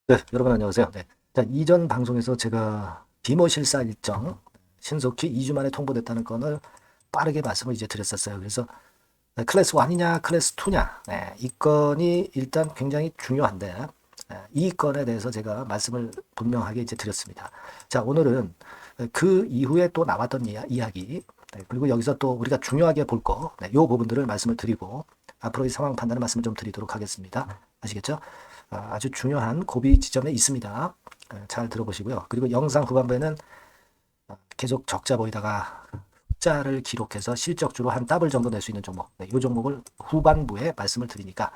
네, 여러분 안녕하세요. 네. 자, 이전 방송에서 제가 비모 실사 일정 신속히 2주 만에 통보됐다는 건을 빠르게 말씀을 이제 드렸었어요. 그래서 클래스 1이냐, 클래스 2냐, 네, 이 건이 일단 굉장히 중요한데, 이 건에 대해서 제가 말씀을 분명하게 이제 드렸습니다. 자, 오늘은 그 이후에 또 나왔던 이야기, 네, 그리고 여기서 또 우리가 중요하게 볼 거, 네, 요 부분들을 말씀을 드리고, 앞으로의 상황 판단을 말씀을 좀 드리도록 하겠습니다. 아시겠죠? 아주 중요한 고비 지점에 있습니다. 잘 들어보시고요. 그리고 영상 후반부에는 계속 적자 보이다가 흑자를 기록해서 실적주로 한 더블 정도 낼 수 있는 종목, 네, 이 종목을 후반부에 말씀을 드리니까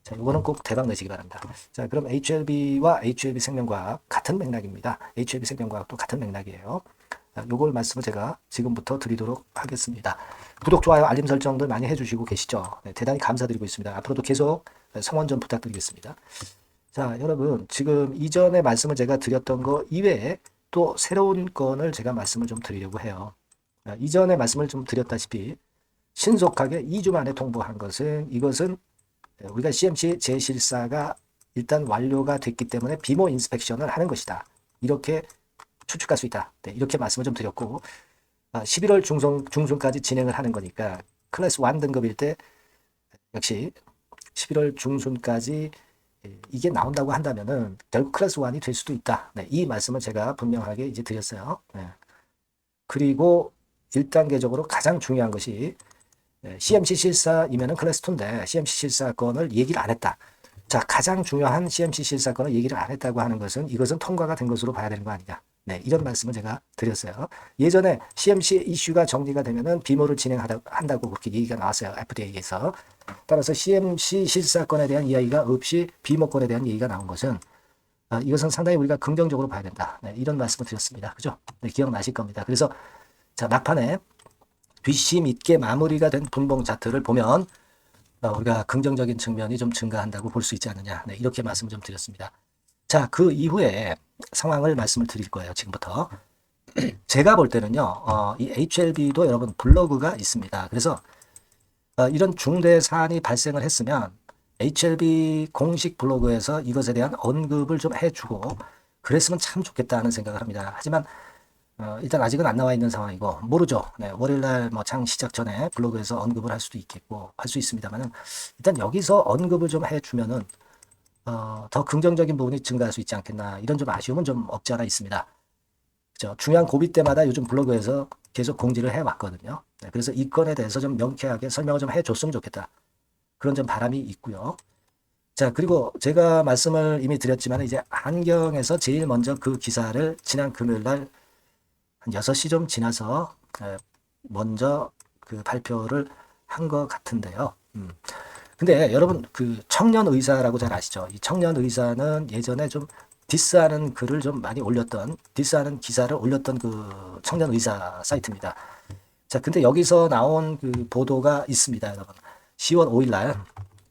자, 이거는 꼭 대박 내시기 바랍니다. 자, 그럼 HLB와 HLB 생명과학 같은 맥락입니다. HLB 생명과학도 같은 맥락이에요. 요걸 말씀을 제가 지금부터 드리도록 하겠습니다. 구독, 좋아요, 알림 설정들 많이 해주시고 계시죠? 네, 대단히 감사드리고 있습니다. 앞으로도 계속 성원 좀 부탁드리겠습니다. 자, 여러분, 지금 이전에 말씀을 제가 드렸던 거 이외에 또 새로운 건을 제가 말씀을 좀 드리려고 해요. 이전에 말씀을 좀 드렸다시피 신속하게 2주 만에 통보한 것은 이것은 우리가 CMC 재실사가 일단 완료가 됐기 때문에 비모 인스펙션을 하는 것이다. 이렇게 추측할 수 있다. 네, 이렇게 말씀을 좀 드렸고 11월 중순까지 진행을 하는 거니까 클래스 1 등급일 때 역시 11월 중순까지 이게 나온다고 한다면은 결국 클래스 1이 될 수도 있다. 네, 이 말씀을 제가 분명하게 이제 드렸어요. 네. 그리고 1단계적으로 가장 중요한 것이 CMC 실사이면은 클래스 2인데 CMC 실사건을 얘기를 안 했다. 자, 가장 중요한 CMC 실사건을 얘기를 안 했다고 하는 것은 이것은 통과가 된 것으로 봐야 되는 거 아니냐. 네, 이런 말씀을 제가 드렸어요. 예전에 CMC 이슈가 정리가 되면은 비모를 진행한다고 그렇게 얘기가 나왔어요. FDA에서. 따라서 CMC 실사건에 대한 이야기가 없이 비모건에 대한 얘기가 나온 것은 이것은 상당히 우리가 긍정적으로 봐야 된다. 네, 이런 말씀을 드렸습니다. 그죠? 네, 기억나실 겁니다. 그래서 자, 막판에 뒷심 있게 마무리가 된 분봉 차트를 보면 우리가 긍정적인 측면이 좀 증가한다고 볼 수 있지 않느냐. 네, 이렇게 말씀을 좀 드렸습니다. 자, 그 이후에 상황을 말씀을 드릴 거예요. 지금부터. 제가 볼 때는요, 이 HLB도 여러분 블로그가 있습니다. 그래서 이런 중대 사안이 발생을 했으면 HLB 공식 블로그에서 이것에 대한 언급을 좀 해주고 그랬으면 참 좋겠다는 생각을 합니다. 하지만 일단 아직은 안 나와 있는 상황이고 모르죠. 네, 월요일날 뭐 장 시작 전에 블로그에서 언급을 할 수도 있겠고 할 수 있습니다만은 일단 여기서 언급을 좀 해주면은 더 긍정적인 부분이 증가할 수 있지 않겠나 이런 좀 아쉬움은 좀 없지 않아 있습니다. 그죠? 중요한 고비 때마다 요즘 블로그에서 계속 공지를 해왔거든요. 네, 그래서 이 건에 대해서 좀 명쾌하게 설명을 좀 해줬으면 좋겠다. 그런 좀 바람이 있고요. 자, 그리고 제가 말씀을 이미 드렸지만 이제 한경에서 제일 먼저 그 기사를 지난 금요일 날 한 6시 좀 지나서 먼저 그 발표를 한 것 같은데요. 근데 여러분 그 청년 의사라고 잘 아시죠? 이 청년 의사는 예전에 좀 디스하는 글을 좀 많이 올렸던 디스하는 기사를 올렸던 그 청년 의사 사이트입니다. 자, 근데 여기서 나온 그 보도가 있습니다, 여러분. 10월 5일 날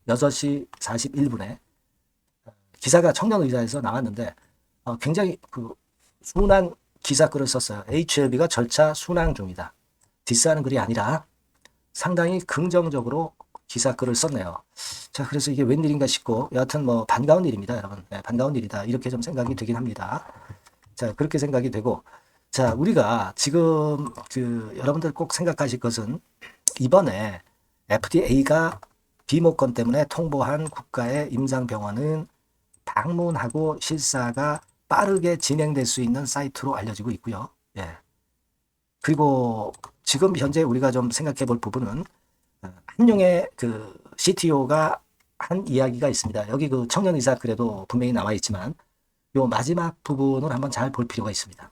6시 41분에 기사가 청년 의사에서 나왔는데 굉장히 그 순한 기사글을 썼어요. HLB가 절차 순항 중이다. 디스하는 글이 아니라 상당히 긍정적으로 기사글을 썼네요. 자, 그래서 이게 웬일인가 싶고 여하튼 뭐 반가운 일입니다, 여러분. 네, 반가운 일이다. 이렇게 좀 생각이 되긴 합니다. 자, 그렇게 생각이 되고 자, 우리가 지금 그 여러분들 꼭 생각하실 것은 이번에 FDA가 비모건 때문에 통보한 국가의 임상병원은 방문하고 실사가 빠르게 진행될 수 있는 사이트로 알려지고 있고요. 예. 그리고 지금 현재 우리가 좀 생각해 볼 부분은 한용의 그 CTO가 한 이야기가 있습니다. 여기 그 청년 의사 글에도 분명히 나와 있지만 요 마지막 부분을 한번 잘 볼 필요가 있습니다.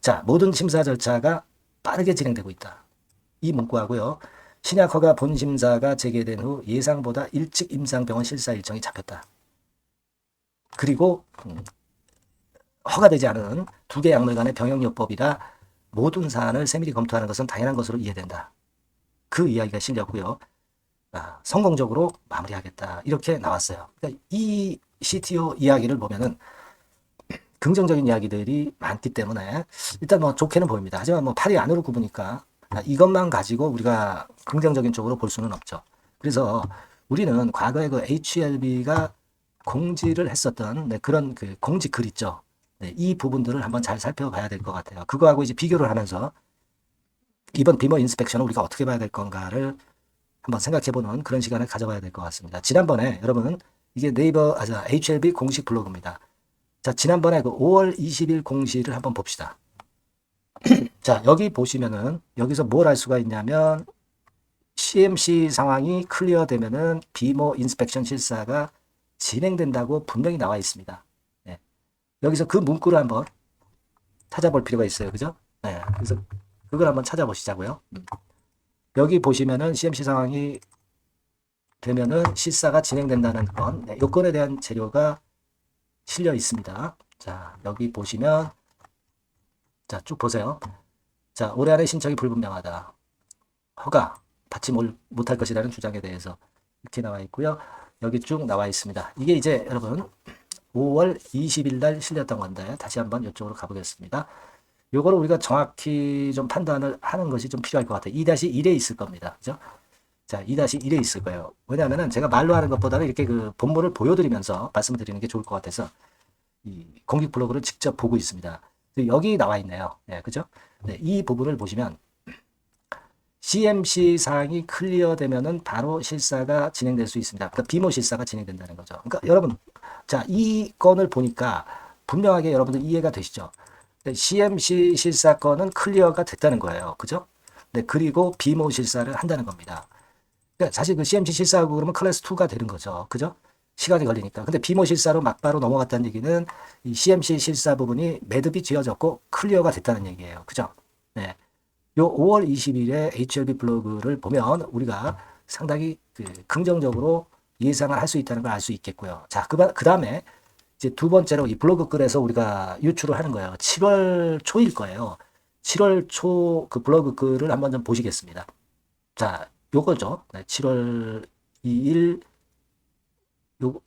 자, 모든 심사 절차가 빠르게 진행되고 있다. 이 문구하고요. 신약 허가 본심사가 재개된 후 예상보다 일찍 임상병원 실사 일정이 잡혔다. 그리고 허가되지 않은 두 개 약물 간의 병역요법이라 모든 사안을 세밀히 검토하는 것은 당연한 것으로 이해된다. 그 이야기가 실렸고요. 성공적으로 마무리하겠다. 이렇게 나왔어요. 그러니까 이 CTO 이야기를 보면은 긍정적인 이야기들이 많기 때문에 일단 뭐 좋게는 보입니다. 하지만 뭐 팔이 안으로 굽으니까 이것만 가지고 우리가 긍정적인 쪽으로 볼 수는 없죠. 그래서 우리는 과거에 그 HLB가 공지를 했었던 그런 그 공지 글 있죠. 이 부분들을 한번 잘 살펴봐야 될 것 같아요. 그거하고 이제 비교를 하면서 이번 비머 인스펙션을 우리가 어떻게 봐야 될 건가를 한번 생각해보는 그런 시간을 가져봐야 될 것 같습니다. 지난번에 여러분 이게 네이버 HLB 공식 블로그입니다. 자, 지난번에 그 5월 20일 공시를 한번 봅시다. 자, 여기 보시면은 여기서 뭘 할 수가 있냐면 CMC 상황이 클리어되면은 비모 인스펙션 실사가 진행된다고 분명히 나와 있습니다. 네. 여기서 그 문구를 한번 찾아볼 필요가 있어요. 그죠? 네. 그래서 그걸 한번 찾아보시자고요. 여기 보시면은 CMC 상황이 되면은 실사가 진행된다는 건, 네, 요건에 대한 재료가 실려 있습니다. 자, 여기 보시면, 자, 쭉 보세요. 자, 올해 안에 신청이 불분명하다. 허가, 받지 못할 것이라는 주장에 대해서 이렇게 나와 있고요. 여기 쭉 나와 있습니다. 이게 이제 여러분 5월 20일 날 실렸던 건데 다시 한번 이쪽으로 가보겠습니다. 요거를 우리가 정확히 좀 판단을 하는 것이 좀 필요할 것 같아요. 2-1에 있을 겁니다. 그죠? 자, 2-1에 있을 거예요. 왜냐하면 제가 말로 하는 것보다는 이렇게 그 본문을 보여드리면서 말씀을 드리는 게 좋을 것 같아서 이 공식 블로그를 직접 보고 있습니다. 여기 나와 있네요. 네, 그죠? 네, 이 부분을 보시면 CMC 사항이 클리어되면은 바로 실사가 진행될 수 있습니다. 그러니까 비모 실사가 진행된다는 거죠. 그러니까 여러분, 자, 이 건을 보니까 분명하게 여러분들 이해가 되시죠? CMC 실사 건은 클리어가 됐다는 거예요. 그죠? 네, 그리고 비모 실사를 한다는 겁니다. 그러니까 사실 그 CMC 실사하고 그러면 클래스 2가 되는 거죠. 그죠? 시간이 걸리니까. 근데 비모 실사로 막바로 넘어갔다는 얘기는 이 CMC 실사 부분이 매듭이 지어졌고 클리어가 됐다는 얘기예요. 그죠? 네. 요 5월 20일에 HLB 블로그를 보면 우리가 상당히 그 긍정적으로 예상을 할 수 있다는 걸 알 수 있겠고요. 자, 그 다음에 이제 두 번째로 이 블로그 글에서 우리가 유출을 하는 거예요. 7월 초일 거예요. 7월 초 그 블로그 글을 한번 좀 보시겠습니다. 자, 요거죠. 네, 7월 2일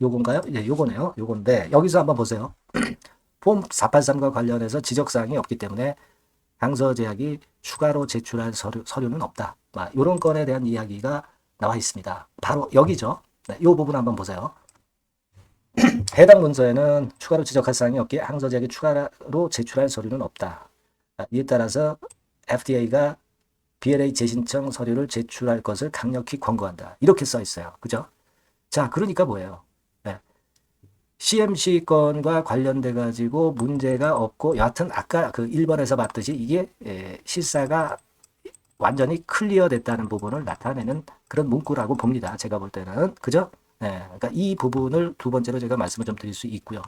요건가요? 네, 요거네요. 요건데 여기서 한번 보세요. 폼 483과 관련해서 지적사항이 없기 때문에 항서 제약이 추가로 제출할 서류는 없다. 이런 건에 대한 이야기가 나와 있습니다. 바로 여기죠. 네, 이 부분 한번 보세요. 해당 문서에는 추가로 지적할 사항이 없기에 항서 제약이 추가로 제출할 서류는 없다. 이에 따라서 FDA가 BLA 재신청 서류를 제출할 것을 강력히 권고한다. 이렇게 써 있어요. 그죠? 자, 그러니까 뭐예요? 네. CMC 건과 관련돼 가지고 문제가 없고 여하튼 아까 그 1번에서 봤듯이 이게 실사가 완전히 클리어 됐다는 부분을 나타내는 그런 문구라고 봅니다. 제가 볼 때는. 그죠? 네. 그러니까 이 부분을 두 번째로 제가 말씀을 좀 드릴 수 있고요.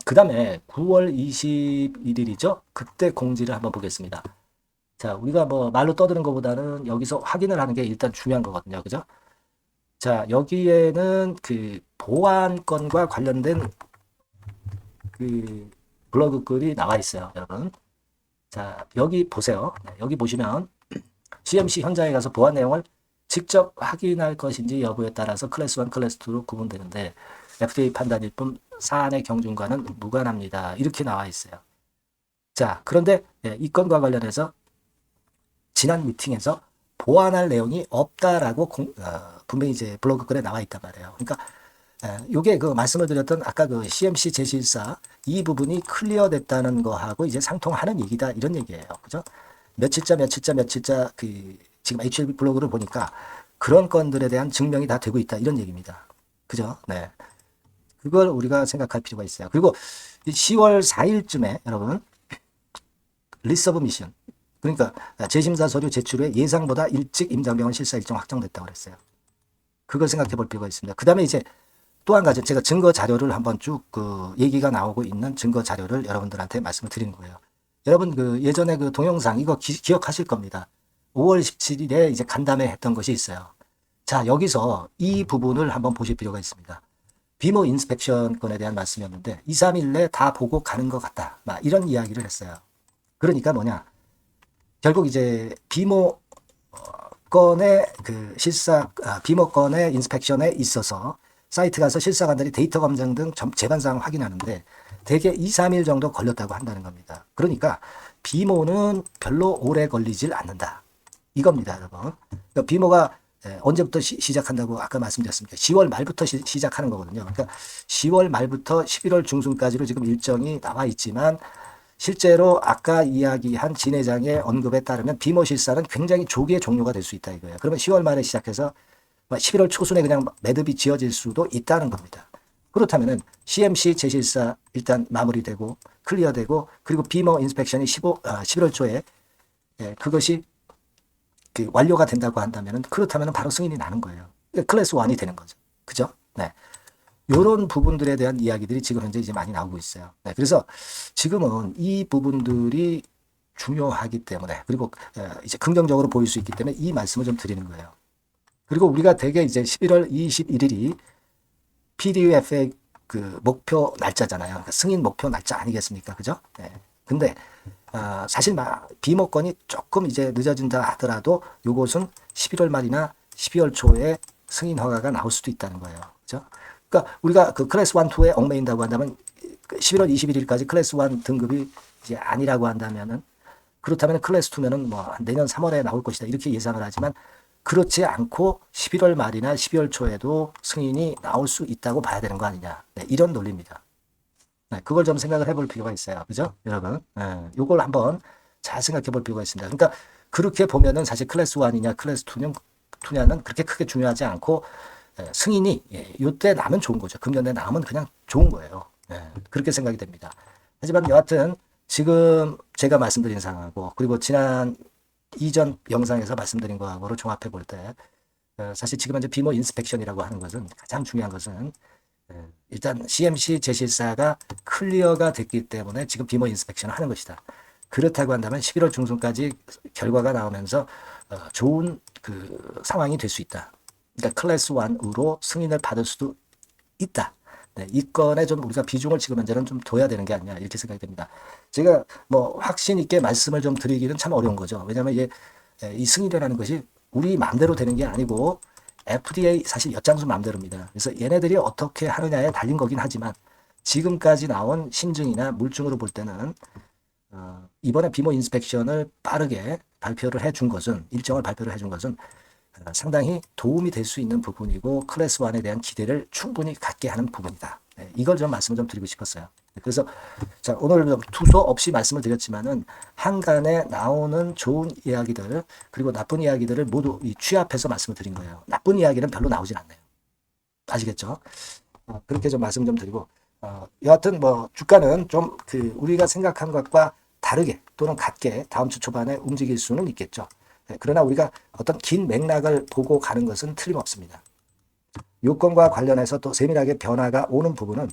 그 다음에 9월 21일이죠. 그때 공지를 한번 보겠습니다. 자, 우리가 뭐 말로 떠드는 것보다는 여기서 확인을 하는 게 일단 중요한 거거든요. 그죠? 자, 여기에는 그 보안건과 관련된 그 블로그 글이 나와 있어요, 여러분. 자, 여기 보세요. 여기 보시면 CMC 현장에 가서 보안 내용을 직접 확인할 것인지 여부에 따라서 클래스 1, 클래스 2로 구분되는데 FDA 판단일 뿐 사안의 경중과는 무관합니다. 이렇게 나와 있어요. 자, 그런데 이 건과 관련해서 지난 미팅에서 보완할 내용이 없다라고 분명히 이제 블로그 글에 나와 있단 말이에요. 그러니까 요게 그 말씀을 드렸던 아까 그 CMC 제실사 이 부분이 클리어 됐다는 거하고 이제 상통하는 얘기다 이런 얘기예요. 그죠? 며칠자 그 지금 HLB 블로그를 보니까 그런 건들에 대한 증명이 다 되고 있다 이런 얘기입니다. 그죠? 네. 그걸 우리가 생각할 필요가 있어요. 그리고 10월 4일쯤에 여러분 리서브 미션 그러니까 재심사 서류 제출 후에 예상보다 일찍 임상병원 실사 일정 확정됐다고 그랬어요. 그걸 생각해 볼 필요가 있습니다. 그 다음에 이제 또 한 가지 제가 증거 자료를 한번 쭉 그 얘기가 나오고 있는 증거 자료를 여러분들한테 말씀을 드리는 거예요. 여러분 그 예전에 그 동영상 이거 기억하실 겁니다. 5월 17일에 이제 간담회 했던 것이 있어요. 자, 여기서 이 부분을 한번 보실 필요가 있습니다. 비모 인스펙션 건에 대한 말씀이었는데 2, 3일 내 다 보고 가는 것 같다. 막 이런 이야기를 했어요. 그러니까 뭐냐? 결국 이제 비모 건의 그 비모 건의 인스펙션에 있어서 사이트 가서 실사관들이 데이터 검증 등 재반 사항을 확인하는데 대개 2, 3일 정도 걸렸다고 한다는 겁니다. 그러니까 비모는 별로 오래 걸리질 않는다. 이겁니다, 여러분. 그러니까 비모가 언제부터 시작한다고 아까 말씀드렸습니까? 10월 말부터 시작하는 거거든요. 그러니까 10월 말부터 11월 중순까지로 지금 일정이 나와 있지만 실제로 아까 이야기한 진 회장의 언급에 따르면 비모 실사는 굉장히 조기에 종료가 될 수 있다 이거예요. 그러면 10월 말에 시작해서 11월 초순에 그냥 매듭이 지어질 수도 있다는 겁니다. 그렇다면은 CMC 재실사 일단 마무리되고 클리어되고 그리고 비모 인스펙션이 11월 초에 그것이 완료가 된다고 한다면은 그렇다면 바로 승인이 나는 거예요. 그러니까 클래스 1이 되는 거죠. 그죠? 네. 요런 부분들에 대한 이야기들이 지금 현재 이제 많이 나오고 있어요. 네. 그래서 지금은 이 부분들이 중요하기 때문에 그리고 이제 긍정적으로 보일 수 있기 때문에 이 말씀을 좀 드리는 거예요. 그리고 우리가 대개 이제 11월 21일이 PDUF의 그 목표 날짜잖아요. 그러니까 승인 목표 날짜 아니겠습니까? 그죠? 네. 근데 사실 비모건이 조금 이제 늦어진다 하더라도 요것은 11월 말이나 12월 초에 승인 허가가 나올 수도 있다는 거예요. 그죠? 그러니까 우리가 그 클래스 1, 2에 얽매인다고 한다면 11월 21일까지 클래스 1 등급이 이제 아니라고 한다면은 그렇다면 클래스 2면은 뭐 내년 3월에 나올 것이다. 이렇게 예상을 하지만 그렇지 않고 11월 말이나 12월 초에도 승인이 나올 수 있다고 봐야 되는 거 아니냐. 네, 이런 논리입니다. 네, 그걸 좀 생각을 해볼 필요가 있어요. 그죠? 여러분. 요걸 한번 잘 생각해 볼 필요가 있습니다. 그러니까 그렇게 보면은 사실 클래스 1이냐 클래스 2냐는 그렇게 크게 중요하지 않고 승인이 요때 나면 좋은 거죠. 금년 내에 나면 그냥 좋은 거예요. 그렇게 생각이 됩니다. 하지만 여하튼 지금 제가 말씀드린 상황하고 그리고 지난 이전 영상에서 말씀드린 거하고를 종합해 볼 때 사실 지금 현재 비모 인스펙션이라고 하는 것은 가장 중요한 것은 일단 CMC 제실사가 클리어가 됐기 때문에 지금 비모 인스펙션을 하는 것이다. 그렇다고 한다면 11월 중순까지 결과가 나오면서 좋은 그 상황이 될 수 있다. 그러니까 클래스 1으로 승인을 받을 수도 있다. 네, 이 건에 좀 우리가 비중을 지금 현재는 좀 둬야 되는 게 아니냐 이렇게 생각이 됩니다. 제가 뭐 확신 있게 말씀을 좀 드리기는 참 어려운 거죠. 왜냐하면 이게 이 승인이라는 것이 우리 마음대로 되는 게 아니고 FDA 사실 엿장수 마음대로입니다. 그래서 얘네들이 어떻게 하느냐에 달린 거긴 하지만 지금까지 나온 심증이나 물증으로 볼 때는 이번에 비모 인스펙션을 빠르게 발표를 해준 것은 일정을 발표를 해준 것은 상당히 도움이 될 수 있는 부분이고 클래스 1에 대한 기대를 충분히 갖게 하는 부분이다. 이걸 좀 말씀을 좀 드리고 싶었어요. 그래서 자, 오늘 투소 없이 말씀을 드렸지만은 한간에 나오는 좋은 이야기들 그리고 나쁜 이야기들을 모두 취합해서 말씀을 드린 거예요. 나쁜 이야기는 별로 나오진 않네요. 아시겠죠? 그렇게 좀 말씀 좀 드리고 여하튼 뭐 주가는 좀 우리가 생각한 것과 다르게 또는 같게 다음 주 초반에 움직일 수는 있겠죠. 그러나 우리가 어떤 긴 맥락을 보고 가는 것은 틀림없습니다. 요건과 관련해서 또 세밀하게 변화가 오는 부분은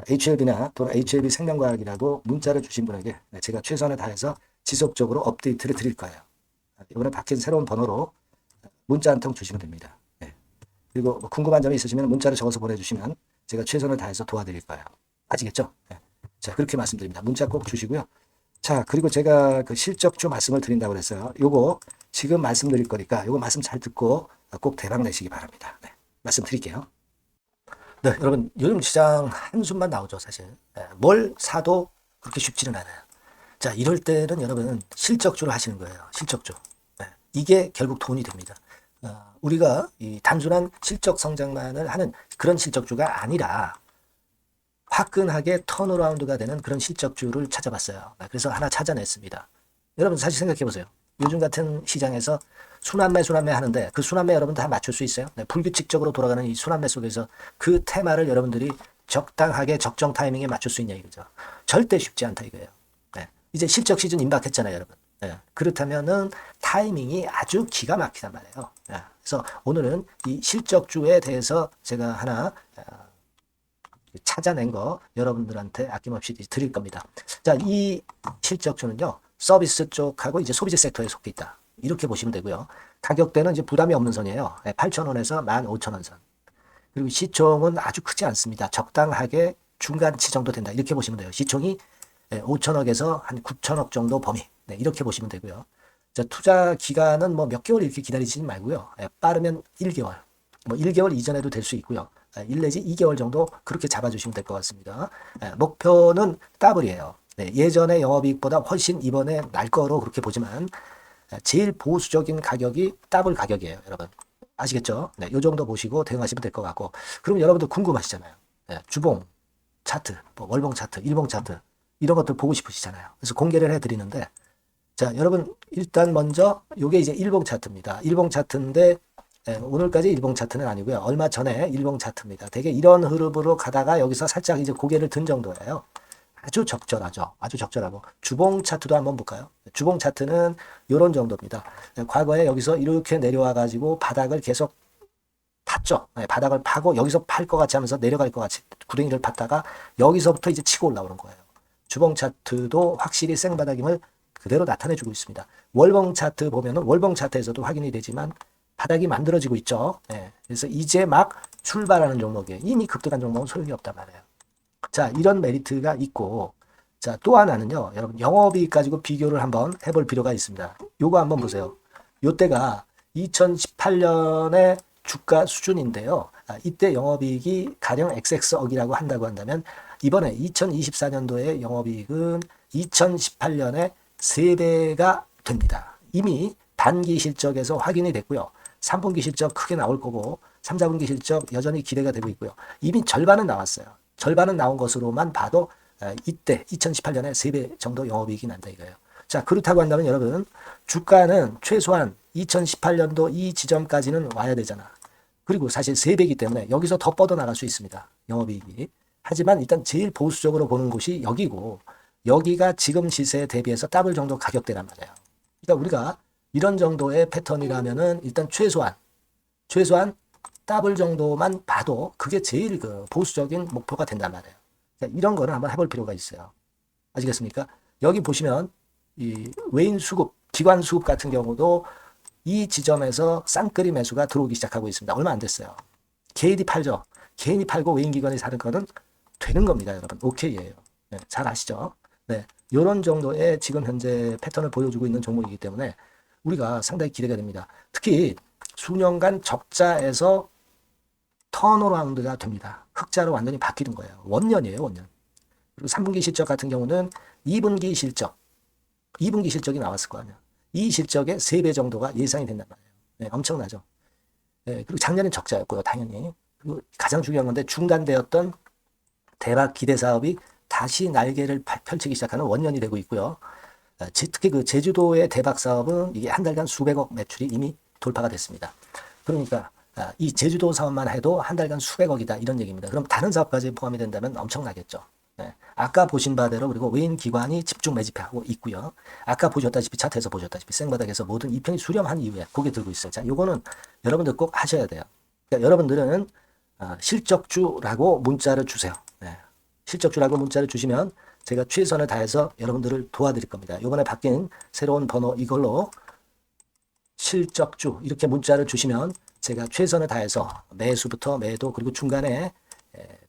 HLB나 또는 HLB 생명과학이라고 문자를 주신 분에게 제가 최선을 다해서 지속적으로 업데이트를 드릴 거예요. 이번에 바뀐 새로운 번호로 문자 한 통 주시면 됩니다. 그리고 뭐 궁금한 점이 있으시면 문자를 적어서 보내주시면 제가 최선을 다해서 도와드릴 거예요. 아시겠죠? 자, 그렇게 말씀드립니다. 문자 꼭 주시고요. 자, 그리고 제가 그 실적주 말씀을 드린다고 그랬어요. 요거 지금 말씀드릴 거니까 요거 말씀 잘 듣고 꼭 대박 내시기 바랍니다. 네, 말씀드릴게요. 네, 여러분 요즘 시장 한숨만 나오죠, 사실. 뭘 사도 그렇게 쉽지는 않아요. 자, 이럴 때는 여러분 실적주를 하시는 거예요. 실적주. 이게 결국 돈이 됩니다. 우리가 이 단순한 실적 성장만을 하는 그런 실적주가 아니라 화끈하게 턴어라운드가 되는 그런 실적주를 찾아봤어요. 그래서 하나 찾아냈습니다. 여러분 사실 생각해 보세요. 요즘 같은 시장에서 순환매 하는데 그 순환매 여러분 다 맞출 수 있어요? 불규칙적으로 돌아가는 이 순환매 속에서 그 테마를 여러분들이 적당하게 적정 타이밍에 맞출 수 있냐 이거죠. 절대 쉽지 않다 이거예요. 이제 실적 시즌 임박했잖아요, 여러분. 그렇다면은 타이밍이 아주 기가 막히단 말이에요. 그래서 오늘은 이 실적주에 대해서 제가 하나 찾아낸 거 여러분들한테 아낌없이 드릴 겁니다. 자, 이 실적주는요, 서비스 쪽하고 이제 소비재 섹터에 속해 있다. 이렇게 보시면 되고요. 가격대는 이제 부담이 없는 선이에요. 8,000원에서 15,000원 선. 그리고 시총은 아주 크지 않습니다. 적당하게 중간치 정도 된다. 이렇게 보시면 돼요. 시총이 5천억에서 한 9천억 정도 범위. 이렇게 보시면 되고요. 자, 투자 기간은 뭐 몇 개월 이렇게 기다리지 말고요. 빠르면 1개월. 뭐 1개월 이전에도 될 수 있고요. 1 내지 2개월 정도 그렇게 잡아주시면 될 것 같습니다. 목표는 더블이에요. 예전의 영업이익보다 훨씬 이번에 날 거로 그렇게 보지만 제일 보수적인 가격이 더블 가격이에요, 여러분. 아시겠죠? 네, 요 정도 보시고 대응하시면 될 것 같고. 그럼 여러분들 궁금하시잖아요. 네, 주봉 차트, 뭐 월봉 차트, 일봉 차트 이런 것들 보고 싶으시잖아요. 그래서 공개를 해드리는데, 자, 여러분 일단 먼저 요게 이제 일봉 차트입니다. 일봉 차트인데 오늘까지 일봉 차트는 아니고요. 얼마 전에 일봉 차트입니다. 되게 이런 흐름으로 가다가 여기서 살짝 이제 고개를 든 정도예요. 아주 적절하죠. 아주 적절하고. 주봉 차트도 한번 볼까요? 주봉 차트는 이런 정도입니다. 과거에 여기서 이렇게 내려와 가지고 바닥을 계속 팠죠. 바닥을 파고 여기서 팔 것 같이 하면서 내려갈 것 같이 구덩이를 팠다가 여기서부터 이제 치고 올라오는 거예요. 주봉 차트도 확실히 생바닥임을 그대로 나타내주고 있습니다. 월봉 차트 보면은 월봉 차트에서도 확인이 되지만 바닥이 만들어지고 있죠. 그래서 이제 막 출발하는 종목이에요. 이미 급등한 종목은 소용이 없단 말이에요. 자, 이런 메리트가 있고, 자, 또 하나는요, 여러분, 영업이익 가지고 비교를 한번 해볼 필요가 있습니다. 요거 한번 보세요. 요때가 2018년의 주가 수준인데요. 이때 영업이익이 가령 XX억이라고 한다고 한다면, 이번에 2024년도의 영업이익은 2018년에 3배가 됩니다. 이미 단기 실적에서 확인이 됐고요. 3분기 실적 크게 나올 거고, 3, 4분기 실적 여전히 기대가 되고 있고요. 이미 절반은 나왔어요. 절반은 나온 것으로만 봐도 이때 2018년에 3배 정도 영업이익이 난다 이거예요. 자, 그렇다고 한다면 여러분 주가는 최소한 2018년도 이 지점까지는 와야 되잖아. 그리고 사실 3배이기 때문에 여기서 더 뻗어나갈 수 있습니다. 영업이익이. 하지만 일단 제일 보수적으로 보는 곳이 여기고 여기가 지금 시세에 대비해서 더블 정도 가격대란 말이에요. 그러니까 우리가 이런 정도의 패턴이라면은 일단 최소한 더블 정도만 봐도 그게 제일 그 보수적인 목표가 된단 말이에요. 이런 거를 한번 해볼 필요가 있어요. 아시겠습니까? 여기 보시면 이 외인 수급, 기관 수급 같은 경우도 이 지점에서 쌍끌이 매수가 들어오기 시작하고 있습니다. 얼마 안 됐어요. 개인이 팔죠. 개인이 팔고 외인 기관이 사는 거는 되는 겁니다, 여러분. 오케이예요. 네, 잘 아시죠? 네, 이런 정도의 지금 현재 패턴을 보여주고 있는 종목이기 때문에 우리가 상당히 기대가 됩니다. 특히 수년간 적자에서 턴어라운드가 됩니다. 흑자로 완전히 바뀌는 거예요. 원년이에요, 원년. 그리고 3분기 실적 같은 경우는 2분기 실적이 나왔을 거 아니야. 이 실적의 3배 정도가 예상이 된단 말이에요. 네, 엄청나죠. 네, 그리고 작년엔 적자였고요, 당연히. 그리고 가장 중요한 건데 중단되었던 대박 기대 사업이 다시 날개를 펼치기 시작하는 원년이 되고 있고요. 특히 그 제주도의 대박 사업은 이게 한 달간 수백억 매출이 이미 돌파가 됐습니다. 그러니까 이 제주도 사업만 해도 한 달간 수백억이다 이런 얘기입니다. 그럼 다른 사업까지 포함이 된다면 엄청나겠죠. 네. 아까 보신 바대로 그리고 외인 기관이 집중 매집하고 있고요. 아까 보셨다시피 차트에서 보셨다시피 생바닥에서 모든 이평이 수렴한 이후에 고개 들고 있어요. 자, 요거는 여러분들 꼭 하셔야 돼요. 그러니까 여러분들은 실적주라고 문자를 주세요. 네. 실적주라고 문자를 주시면 제가 최선을 다해서 여러분들을 도와드릴 겁니다. 이번에 바뀐 새로운 번호 이걸로 실적주 이렇게 문자를 주시면 제가 최선을 다해서 매수부터 매도 그리고 중간에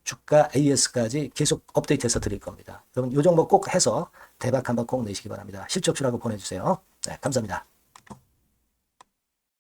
주가 AS까지 계속 업데이트해서 드릴 겁니다. 여러분 이 종목 꼭 해서 대박 한번 꼭 내시기 바랍니다. 실적주라고 보내주세요. 네, 감사합니다.